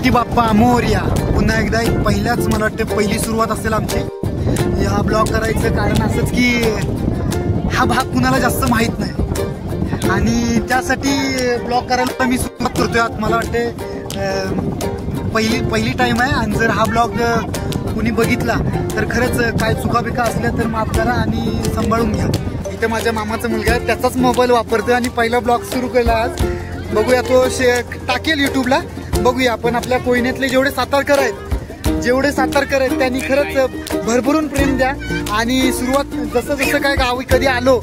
गणपती बाप्पा मोरया. पुन्हा एकदा एक पहिल्याच मला वाटतं पहिली सुरुवात असेल आमची हा ब्लॉग करायचं कारण असंच की हा भाग कुणाला जास्त माहीत नाही आणि त्यासाठी ब्लॉग करायला मी सुरुवात करतोय. आज मला वाटते पहिली टाइम आहे आणि जर हा ब्लॉग कुणी बघितला तर खरंच काय चुकाबिका असल्या तर माफ करा आणि सांभाळून घ्या. इथे माझ्या मामाचा मुलगा आहे त्याचाच मोबाईल वापरतोय आणि पहिला ब्लॉग सुरू केला आज. बघूया तो टाकेल यूट्यूबला. बघूया आपण आपल्या कोयनेतले जेवढे सातारकर आहेत त्यांनी खरंच भरभरून प्रेम द्या आणि सुरुवात जसं काय गावी कधी आलो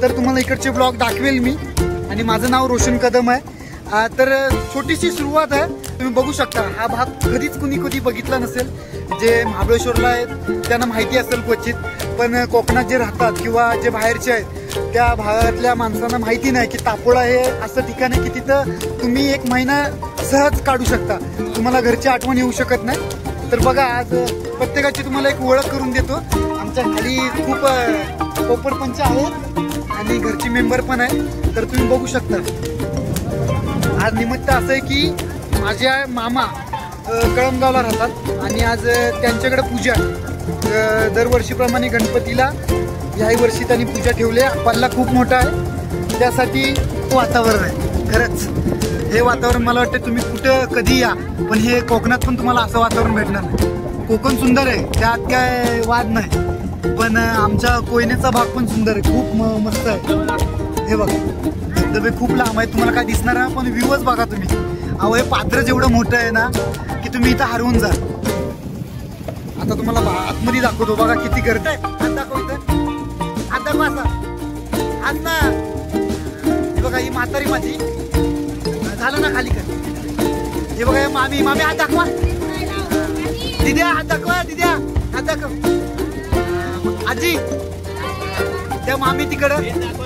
तर तुम्हाला इकडचे ब्लॉग दाखवेल मी. आणि माझं नाव रोशन कदम आहे. तर छोटीशी सुरुवात आहे तुम्ही बघू शकता. हा भाग कधीच कधी बघितला नसेल. जे महाबळेश्वरला आहेत त्यांना माहिती असेल क्वचित पण कोकणात जे राहतात किंवा जे बाहेरचे आहेत त्या भागातल्या माणसांना माहिती नाही की तापोळा हे असं ठिकाण आहे की तिथं तुम्ही एक महिना सहज काढू शकता. तुम्हाला घरची आठवण येऊ शकत नाही. तर बघा आज प्रत्येकाची तुम्हाला एक ओळख करून देतो. आमच्या खाली खूप कोपरपंच आहेत आणि घरची मेंबर पण आहे तर तुम्ही बघू शकता. आज निमित्त असं आहे की माझ्या मामा कळमगावला राहतात आणि आज त्यांच्याकडे पूजा आहे. दरवर्षीप्रमाणे गणपतीला याही वर्षी त्यांनी पूजा ठेवली आहे. पल्ला खूप मोठा आहे त्यासाठी वातावरण आहे. खरंच हे वातावरण मला वाटतं तुम्ही कुठं कधी या पण हे कोकणात पण तुम्हाला असं वातावरण भेटणार नाही. कोकण सुंदर आहे त्यात काय वाद नाही पण आमच्या कोयनेचा भाग पण सुंदर आहे. खूप मस्त आहे. हे बघा धबधबे खूप लांब आहेत तुम्हाला काय दिसणार आहे पण व्ह्यूच बघा तुम्ही. अहो हे पात्रच एवढं मोठं आहे ना की तुम्ही इथं हरवून जा. आता तुम्हाला आतमध्ये दाखवतो बघा किती गर्दी आहे. हात दाखव इथं. हात दाखव असा हात ना. हे बघा ही म्हातारी माझी झालं ना खाली कर. हे बघा मामी हात दाखवा. दिद्या हात दाखवा. दिद्या हात दाखव. आजी त्या मामी तिकडं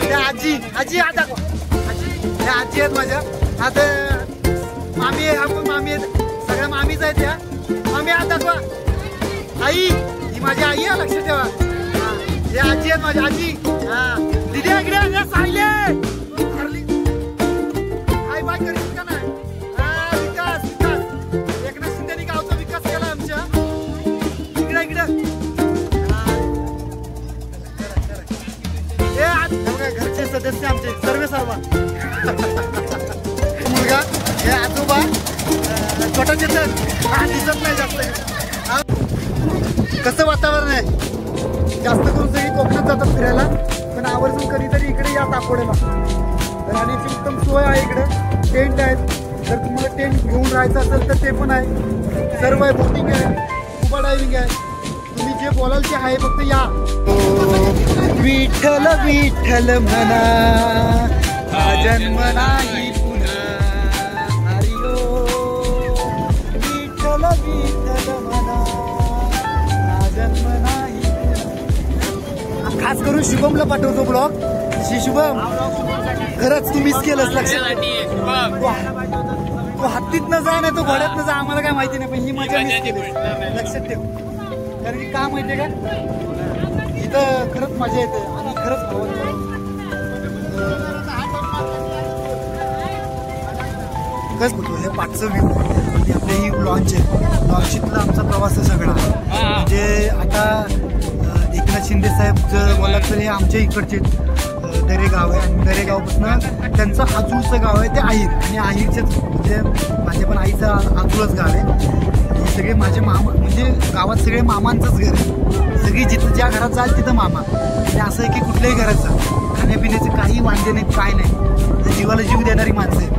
त्या आजी हात दाखवा. त्या आजी आहेत माझ्या. आता मामी आहे आपण मामी आहेत सगळ्या मामीच आहेत त्या. मामी हात दाखवा. आई ही माझी आई आहे लक्षात ठेवा. हे आजी आहेत माझी आजी. दिदी इकडे सायले हाय बाय करीत का नाही. विकास एकनाथ शिंदेनी गावचा विकास केला आमच्या. इकडे हे घरचे सदस्य आमचे सर्व मुलगा हे आजोबा छोटा चेतन दिसत नाही जास्त. कसं वातावरण आहे. जास्त करून सगळी कोकणात जातात फिरायला पण आवर्जून कधीतरी इकडे या तापोड्याला. राहण्याची उत्तम सोय आहे. इकडे टेंट आहेत. जर तुम्हाला टेंट घेऊन राहायचं असेल तर ते पण आहे. सर्व आहे. बोटिंग आहे स्कुबा डायव्हिंग आहे. तुम्ही जे बोलाल ते आहे फक्त या. विठ्ठल विठ्ठल म्हणा हा जन्म नाही पुन्हा. हरी विठ्ठल विठ्ठल म्हणा हा जन्म नाही. खास करून शुभमला पाठवतो ब्लॉग. शुभम खरंच तू मिस केलंस. लक्षात तू हत्तीत न जा नाही तो घोड्यात न जा आम्हाला काय माहिती नाही पण ही मजा मिस केली. लक्षात ठेव. कारण की का माहितीये का इथं खरंच मजा येते आणि खरंच खरंच बोलतो हे पाचचं व्ह्यू आणि आपली ही लॉन्च आहे. लॉन्चीतला आमचा प्रवास आहे सगळा. म्हणजे आता एकनाथ शिंदे साहेब जर बोललात तर हे आमच्या इकडचे दरेगाव आहे आणि दरेगावपासून त्यांचं आजूचं गाव आहे ते आहीर आणि आहीरचेच म्हणजे माझ्या पण आईचं आजूळच गाव आहे. हे सगळे माझे मामा म्हणजे गावात सगळे मामांचंच घर आहे. सगळी जिथं ज्या घरात जाल तिथं मामा. आणि असं आहे की कुठल्याही घरात जा खाण्यापिण्याचे काही वांदे नाही काय नाही. जीवाला जीव देणारी माणसं आहेत.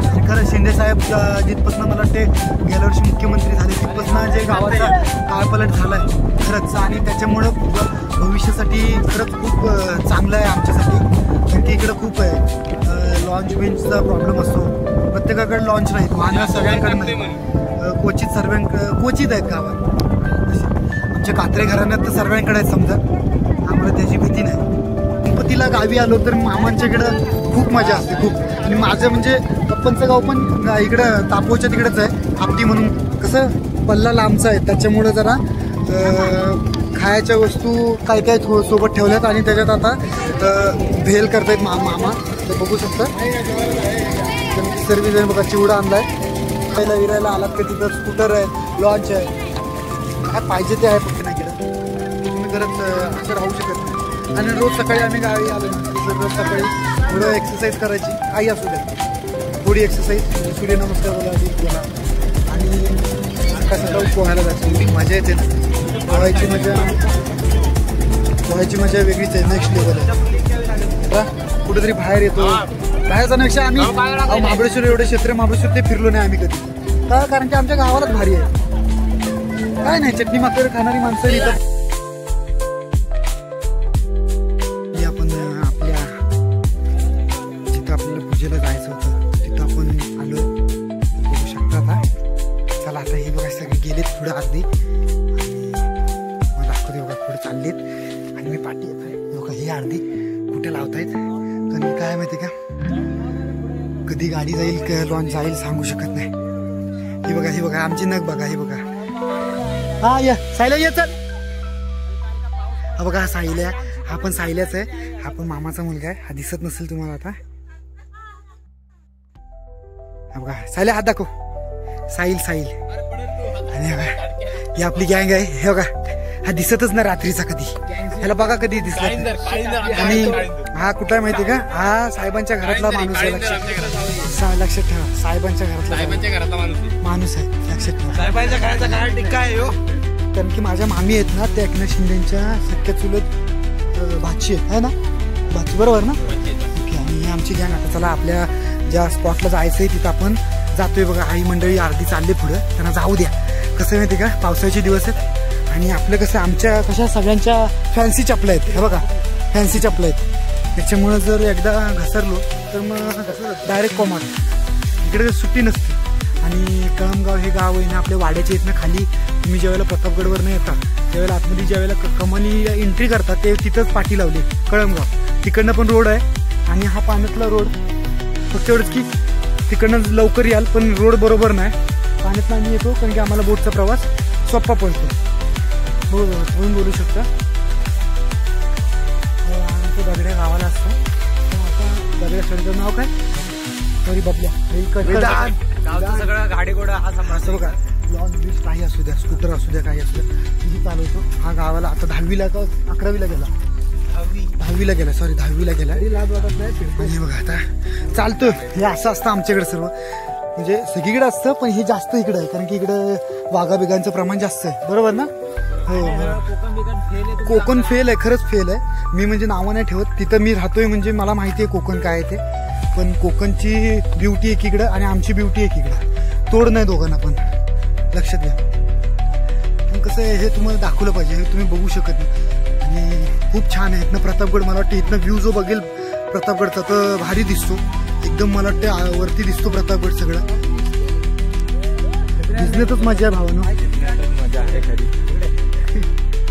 आणि खरं शिंदे साहेब जिथपासून मला वाटते गेल्या वर्षी मुख्यमंत्री झाले तिथपासून जे गावाचा काळपलट झाला आहे खरंच आणि त्याच्यामुळं भविष्यासाठी खरंच खूप चांगलं आहे आमच्यासाठी. कारण की इकडं खूप आहे लॉन्च बेंचचा प्रॉब्लेम असतो. प्रत्येकाकडे लॉन्च नाहीत वाहनं सगळ्यांकडे नाही. क्वचित आहेत गावात. आमच्या कात्रे घराण्यात तर सर्वांकडे आहेत समजा. आम्हाला त्याची भीती नाही. गणपतीला गावी आलो तर मामांच्याकडं खूप मजा असते खूप. आणि माझं म्हणजे पप्पांचं गाव पण इकडं तापोच्या तिकडेच आहे. आपटी म्हणून कसं पल्ला लांबचा आहे त्याच्यामुळं जरा खायच्या वस्तू काय काय सोबत ठेवल्यात आणि त्याच्यात आता भेल करतायत मामा. तर बघू शकता सर्वजण बघा चिवडा आणलाय. फिरायला विरायला आलात का तिथं स्कूटर आहे, लॉन्च आहे, काय पाहिजे ते आहे फक्त नाही केलं तुम्ही खरंच असं राहू शकत नाही. आणि रोज सकाळी आम्ही गावी आलो ना रोज सकाळी थोडं एक्सरसाइज करायची, काही असू द्या थोडी एक्सरसाइज, सूर्यनमस्कार बोला आणि सकाळी पोहायला जायचं, मजा येते ना. पोहायची मजा वेगळीच आहे, नेक्स्ट लेवल आहे. कुठेतरी बाहेर येतो, बाहेर जाण्यापेक्षा आम्ही महाबळेश्वर एवढे क्षेत्र महाबळेश्वर ते फिरलो नाही आम्ही कधी, का कारण की आमच्या गावालाच भारी आहे. काय नाही चटणी मात्र खाणारी माणसं इथं. आपण आपल्या जिथं आपल्याला पूजेला जायचं होतं तिथं आपण आलो, बघू शकता. आता चला आता हे बघा सगळे गेलेत पुढे अर्धी, दाखवते बघा पुढे चाललेत आणि मी पाठी येतोय बघा ही अर्धी कुठे लावतायत. तर मी काय माहिती का कधी गाडी जाईल लॉन्च जाईल सांगू शकत नाही. ही बघा आमची नग बघा, ही बघा. हा या सायल्या ये चल. हा बघा हा सायल्या, हा पण सायल्याच आहे, हा पण मामाचा मुलगा आहे. हा दिसत नसेल तुम्हाला आता. हा बघा सायल्या हात दाखव, साहिल. आणि बघा ही आपली गँग आहे. हे बघा हा दिसतच ना रात्रीचा कधी, ह्याला बघा कधी दिसला. आणि हा कुठं आहे माहिती का, हा साहेबांच्या घरातला माणूस आहे. लक्षात ठेवा साहेबांच्या घरातला माणूस आहे, लक्षात ठेवा. साहेबांच्या घराचा काय टिक्का आहे हो, कारण की माझ्या मामी आहेत ना त्या एकनाथ शिंदेच्या सख्या चुलत भाची आहे ना, भाची बरोबर ना. ओके. आणि आमची गँग आता चला आपल्या ज्या स्पॉटला जायचंय तिथं आपण जातोय. बघा आई मंडळी अर्धी चालले पुढं, त्यांना जाऊ द्या. कसं माहिती का पावसाचे दिवस आहेत आणि आपलं कसं आमच्या कशा सगळ्यांच्या फॅन्सी चपला आहेत. हे बघा फॅन्सी चपला आहेत, त्याच्यामुळं जर एकदा घसरलो तर मग डायरेक्ट कोमात, इकडे सुट्टी नसते. आणि कळमगाव हे गाव आहे ना आपल्या वाड्याच्या इथनं खाली तुम्ही ज्यावेळेला प्रतापगडवर नाही येतात त्यावेळेला आतमध्ये ज्यावेळेला कमानी एंट्री करतात ते तिथंच पाठी लावली कळमगाव. तिकडनं पण रोड आहे आणि हा पाण्यातला रोड फक्त एवढंच की तिकडनं लवकर याल, पण रोड बरोबर नाही. पाण्यातनं आम्ही येतो कारण की आम्हाला बोटचा प्रवास सोपा पडतो. तुम्ही बोलू शकता आमचं दगड्या गावाला असतो. आता दगड्या सडचं नाव काय सॉरी बबल्या सगळं गाडी घोडा हा असं बघा. लॉन्च बीच काही असू द्या, स्कूटर असू द्या, काही असू द्या, तिथे चालवतो. हा गावाला आता 10वीला का 11वीला गेला, 10वीला गेला सॉरी 10वीला गेला. आणि बघा आता चालतो. हे असं असतं आमच्याकडे सर्व, म्हणजे सगळीकडे असतं पण हे जास्त इकडे आहे कारण की इकडं वाघा बिगांचं प्रमाण जास्त आहे. बरोबर ना. हो कोकण फेल आहे, खरंच फेल आहे. मी म्हणजे नावं नाही ठेवत, तिथं मी राहतोय म्हणजे मला माहिती आहे कोकण काय आहे ते. पण कोकणची ब्युटी एकीकडं आणि आमची ब्युटी एकीकडं, तोड नाही दोघांना पण, लक्षात घ्या. पण कसं आहे हे तुम्हाला दाखवलं पाहिजे, हे तुम्ही बघू शकत नाही. आणि खूप छान आहे इथनं प्रतापगड. मला वाटतं इथनं व्ह्यू जो बघेल प्रतापगडचा तर भारी दिसतो एकदम. मला वाटतं वरती दिसतो प्रतापगड सगळं. दिसण्यातच मजा आहे भावानं, मजा आहे खरी.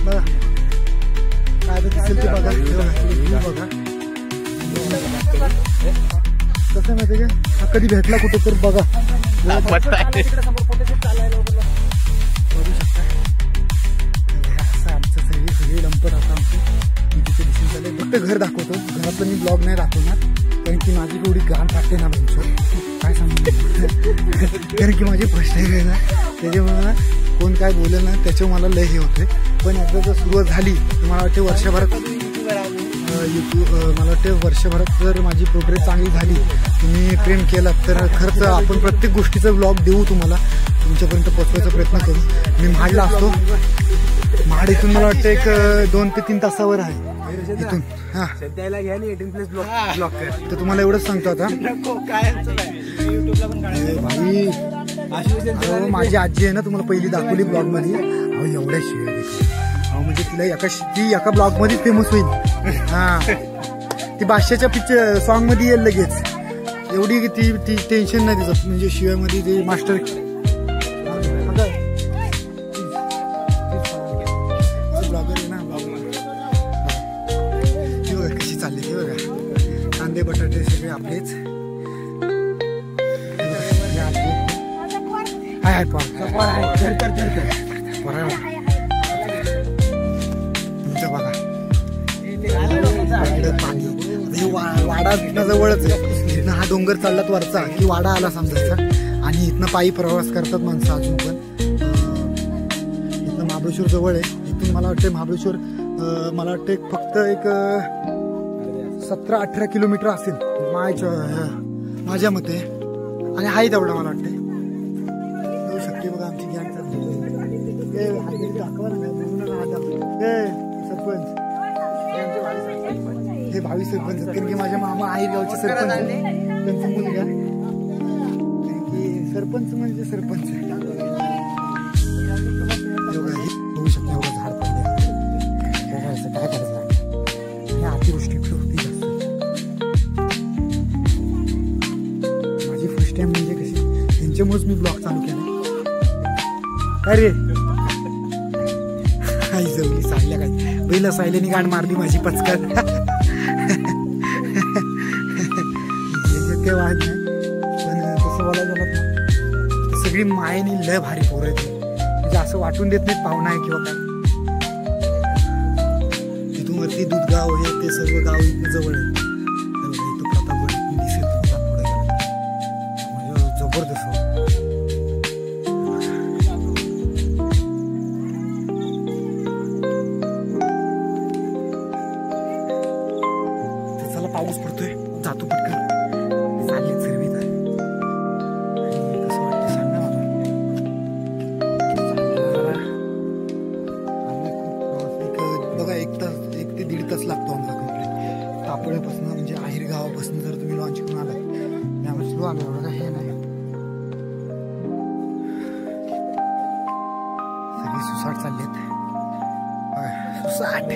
बघा काय तर दिसेल ते बघा, बघा कसं माहिती का हा कधी भेटला कुठे तर बघा बघू शकता. असं आमचं सगळी लंपट आता आमची तिथे दिसून चालेल. फक्त घर दाखवतो, घरातलं मी ब्लॉग नाही दाखवणार कारण की माझी एवढी घाण टाकते ना तुमचं काय सांगू. कारण की माझी फर्स्ट टाईम आहे ना, त्याच्यामुळे कोण काय बोलेल ना त्याच्यावर मला लय हे होते. पण एकदा जर सुरुवात झाली तर मला वाटते वर्षभरात मला वाटतं वर्षभरात जर माझी प्रोग्रेस चांगली झाली, तुम्ही प्रेम केलात तर खरंच आपण प्रत्येक गोष्टीचा व्लॉग देऊ तुम्हाला, तुमच्यापर्यंत पोहोचवायचा प्रयत्न करू. मी महाडला असतो, महाड इथून मला वाटतं एक 2 ते 3 तासावर आहे इथून. हा तर तुम्हाला एवढंच सांगतो आता भाई. माझी आजी आहे ना तुम्हाला पहिली दाखवली ब्लॉग मध्ये, एवढ्या शिवाय म्हणजे तिला एका ब्लॉग मध्ये फेमस होईल. हा ती बादशाच्या पिक्चर सॉन्ग मध्ये येईल लगेच, एवढी ती टेन्शन नाही तिचं. म्हणजे शिवाय मध्ये ते मास्टर ब्लॉगर आहे ना, ती बघा कशी चालली ती बघा. कांदे बटाटे सगळे आपलेच हाय तुमचं बघा पाणी. वाडा जवळच आहे, हा डोंगर चाललात वरचा की वाडा आला समजायचा. आणि इथनं पायी प्रवास करतात माणसं अजून पण. इथनं महाबळेश्वर जवळ आहे. इथून मला वाटतं महाबळेश्वर मला वाटतं फक्त एक 17-18 किलोमीटर असेल माझ्या मते. आणि आहे तेवढा मला वाटते. येऊ शकते बघा आमची गँग सरपंच हे भावी सरपंच कारण की माझ्या मामा आहे गावचे सरपंच त्यांचा मुलगा. सरपंच म्हणजे सरपंच होऊ शकते. एवढं झाड पडले काय करायचं अतिवृष्टी होती जास्त. माझी फर्स्ट टाइम म्हणजे कशी त्यांच्यामुळेच मी ब्लॉग चालू केला. अरे आई जवली सायल्या काय पहिलं सायल्याने गाण मारली माझी पचकात. काही वाद नाही पण तसं बोलायला झालं सगळी मायेने लय भारी पोरं आहेत. म्हणजे असं वाटून देत नाही पाहुणा आहे किंवा काय. तिथून वरती दूधगाव हे ते सर्व गाव इथे जवळ आहे. इथं प्रतापगड दिसेल तुम्हाला पुढे गेला म्हणजे जबरदस्त. चला पाऊस पडतोय जातो पटकन. चालेल सर्विस आहे कसं वाटतं सांगा मला. बघा 1 ते 1.5 तास लागतो आम्हाला कंप्लीट. तापोळ्यापासून म्हणजे आहेर गावापासून जर तुम्ही लॉन्च करून आलात त्यामुळे स्लो आलो एवढं हे नाही. सगळी सुसाट चाललेत सुसाट.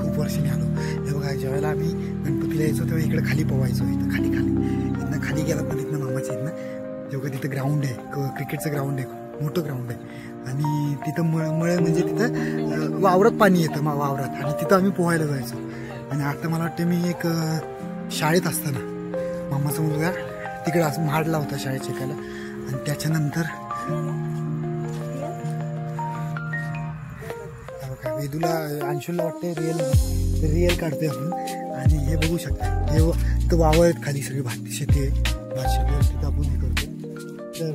खूप वर्षांनी आलो. हे बघा ज्यावेळेला आम्ही गणपतीला यायचो तेव्हा इकडे खाली पोवायचो. इथं खाली इथनं खाली गेला पण इथनं मामाच्या इथनं जेव्हा तिथं ग्राउंड आहे क्रिकेटचं ग्राउंड आहे मोठं ग्राउंड आहे. आणि तिथं मळे म्हणजे तिथं वावरात पाणी येतं वावरात आणि तिथं आम्ही पोहायला जायचो. आणि आता मला वाटतं मी एक शाळेत असताना मामाचा मुलगा तिकडे असं म्हाडला होता शाळेत शिकायला. आणि त्याच्यानंतर वेदूला अंशुलला वाटते रिअल काढतोय आपण. आणि हे बघू शकता हे तर वावर आहेत खाली सगळी भात शेती आहे. भात शेतीवर तिथं आपण हे करतो. तर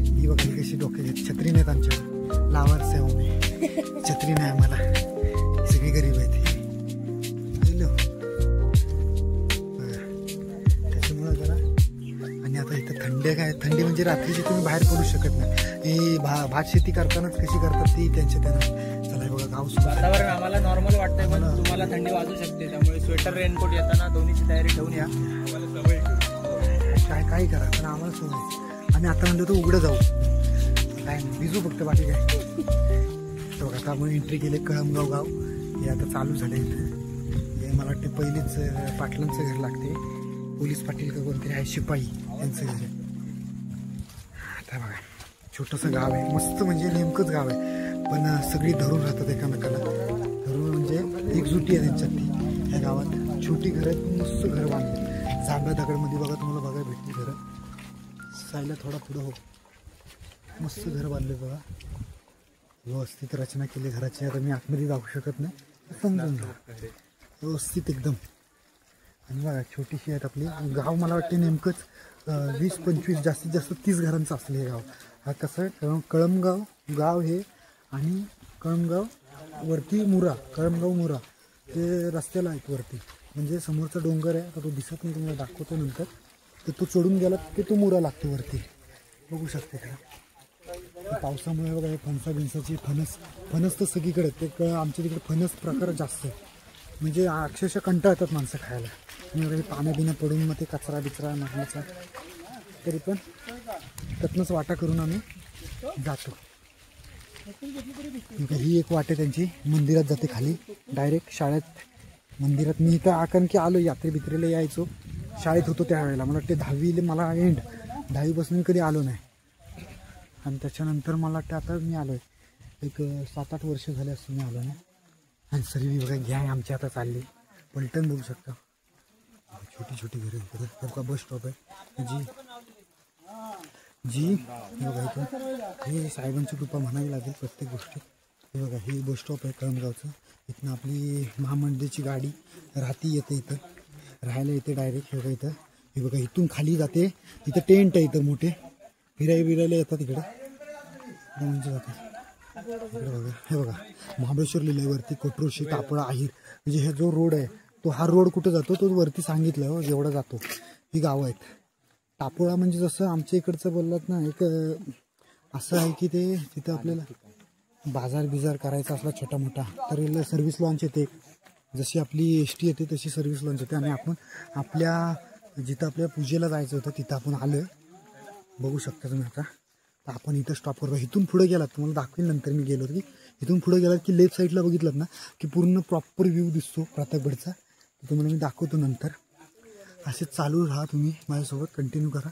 ही बघा कशी डोके घेत. छत्री नाहीत आमच्यावर लावाच आहे मी छत्री नाही आम्हाला. सगळी गरीब आहेत त्याच्यामुळं जरा. आणि आता इथं थंडी काय थंडी म्हणजे रात्रीची तुम्ही बाहेर पडू शकत नाही. ही भात शेती करतानाच कशी करतात ती त्यांच्या त्यांना. चला बघा गाव वातावरण आम्हाला नॉर्मल वाटतंय पण तुम्हाला थंडी वाजू शकते. त्यामुळे स्वेटर रेनकोट येताना दोन्हीची तयारी ठेवून या. काय करा पण आम्हाला सवय. आम्ही आता म्हणतो तो उघडं जाऊ काय भिजू फक्त बाकी काय. बघा आता आपण एंट्री केले कळमगाव गाव. हे आता चालू झालं इथं. हे मला वाटते पहिलेच पाटलांचं घर लागते. पोलीस पाटील का कोणतरी आहे शिपाई यांचं घर. आता बघा छोटंसं गाव आहे मस्त म्हणजे नेमकंच गाव आहे पण सगळी धरून राहतात एकमेकाला. धरून म्हणजे एकजुटी आहे त्यांच्यात ती. या गावात छोटी घरं आहेत मस्त घर बांधले. जांभ्या दगडमध्ये बघा तुम्हाला बघायला भेटते घरं. सायला थोडा पुढं हो मस्त घर बांधले बघा. व्यवस्थित रचना केली घराची. आता मी आतमध्ये जाऊ शकत नाही समजून घ्या व्यवस्थित एकदम. आणि बघा छोटीशी आहेत आपली. गाव मला वाटते नेमकंच 20-25 जास्तीत जास्त 30 घरांचं असलं हे गाव. हा कसं कळमगाव गाव हे आणि कळमगाव वरती मुरा कळमगाव मुरा ते रस्त्याला आहेत वरती. म्हणजे समोरचा डोंगर आहे आता तो दिसत नाही तुम्हाला दाखवतो नंतर. तर तो चढून गेला की तो मुरा लागतो वरती बघू शकते का. पावसामुळे बघा हे फणसाची फणस तर सगळीकडे ते आमच्या तिकडे फणस प्रकार जास्त आहे. म्हणजे अक्षरशः कंटाळतात माणसं खायला. म्हणजे पाण्या बिण्या पडून मग ते कचरा बिचरा मारण्याचा. तरी पण त्यातनंच वाटा करून आम्ही जातो. ही एक वाट आहे त्यांची मंदिरात जाते खाली डायरेक्ट शाळेत. मंदिरात मी इथं कारण की आलो यात्रे बित्रेला यायचो शाळेत होतो त्यावेळेला. मला वाटते 10वीला मला 10वीपासून मी कधी आलो नाही. आणि त्याच्यानंतर मला वाटतं आता मी आलो आहे एक 7-8 वर्ष झाले असं मी आलो नाही. आणि सर्व बघा गॅंग आमची आता चालली पलटण बघू शकता. छोटी छोटी घरं इकडं का बस स्टॉप आहे जी जी हे बघा इथं हे साहेबांची कृपा म्हणावी लागेल प्रत्येक गोष्टी. हे बघा हे बस स्टॉप आहे कळमगावचं. इथनं आपली महामंडळाची गाडी राहती येते इथं राहायला येते डायरेक्ट. हे बघा इथं हे बघा इथून खाली जाते. इथं टेंट आहे इथं मोठे फिरायला येतात इकडे म्हणजे जातात इकडे बघा. हे बघा महाबळेश्वर लिहिल्यावरती कोटरोशी तापळा आहेर म्हणजे हे जो रोड आहे तो हा रोड कुठं जातो तो वरती सांगितलं हो जेवढा जातो. ही गावं आहेत. तापोळा म्हणजे जसं आमच्या इकडचं बोललात ना एक असं आहे की ते तिथं आपल्याला बाजार बिजार करायचा असला छोटा मोठा तर सर्व्हिस लॉन्च येते. जशी आपली ST येते तशी सर्व्हिस लॉन्च येते. आणि आपण आपल्या जिथं आपल्या पूजेला जायचं होतं तिथं आपण आलं बघू शकता तुम्ही. आता तर आपण इथं स्टॉप करू. इथून पुढे गेलात तुम्हाला दाखवेल नंतर मी गेलो की इथून पुढे गेलात की लेफ्ट साईडला बघितलं ना की पूर्ण प्रॉपर व्ह्यू दिसतो प्रतापगडचा. तुम्हाला मी दाखवतो नंतर. असे चालू राहा तुम्ही माझ्यासोबत कंटिन्यू करा.